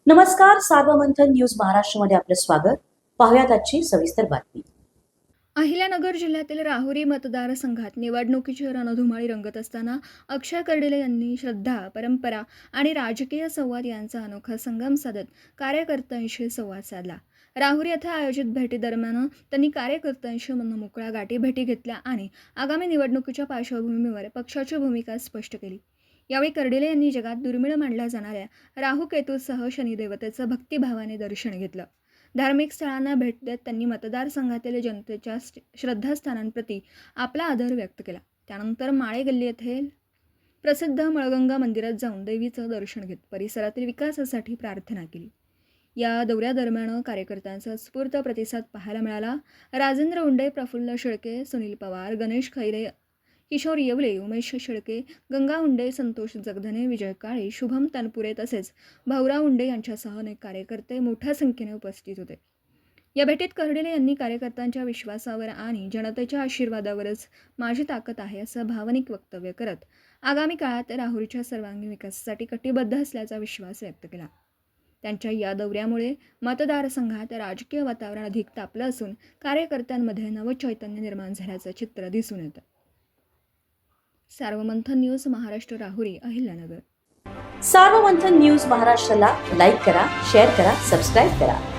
नमस्कार, सार्वमंथन न्यूज महाराष्ट्रमध्ये आपलं स्वागत. पाहुयात आजची सविस्तर बातमी. अहिल्यानगर जिल्ह्यातील राहुरी मतदारसंघात निवडणुकीची रणधुमाळी रंगत असताना अक्षय कर्डिले यांनी श्रद्धा, परंपरा आणि राजकीय संवाद यांचा अनोखा संगम साधत कार्यकर्त्यांशी संवाद साधला. राहुरी येथे आयोजित भेटीदरम्यान त्यांनी कार्यकर्त्यांशी मनमोकळ्या गाठीभेटी घेतल्या आणि आगामी निवडणुकीच्या पार्श्वभूमीवर पक्षाची भूमिका स्पष्ट केली. यावेळी कर्डिले यांनी जगात दुर्मिळ मानल्या जाणाऱ्या राहू केतूसह शनिदेवतेचं भक्तिभावाने दर्शन घेतलं. धार्मिक स्थळांना भेट देत त्यांनी मतदारसंघातील जनतेच्या श्रद्धास्थानांप्रती आपला आदर व्यक्त केला. त्यानंतर माळे गल्ली येथे प्रसिद्ध मळगंगा मंदिरात जाऊन देवीचं दर्शन घेत परिसरातील विकासासाठी प्रार्थना केली. या दौऱ्यादरम्यान कार्यकर्त्यांचा उत्स्फूर्त प्रतिसाद पाहायला मिळाला. राजेंद्र उंडे, प्रफुल्ल शेळके, सुनील पवार, गणेश खैरे, किशोर येवले, उमेश शेळके, गंगा उंडे, संतोष जगधने, विजय काळे, शुभम तनपुरे तसेच भाऊराव उंडे यांच्यासह अनेक कार्यकर्ते मोठ्या संख्येने उपस्थित होते. या भेटीत कर्डिले यांनी कार्यकर्त्यांच्या विश्वासावर आणि जनतेच्या आशीर्वादावरच माझी ताकद आहे असं भावनिक वक्तव्य करत आगामी काळात राहुरीच्या सर्वांगीण विकासासाठी कटिबद्ध असल्याचा विश्वास व्यक्त केला. त्यांच्या या दौऱ्यामुळे मतदारसंघात राजकीय वातावरण अधिक तापलं असून कार्यकर्त्यांमध्ये नवचैतन्य निर्माण झाल्याचं चित्र दिसून येतं. सार्वमंथन न्यूज महाराष्ट्र, राहुरी, अहिल्यानगर. सार्वमंथन न्यूज महाराष्ट्राला लाईक करा, शेअर करा, सबस्क्राईब करा.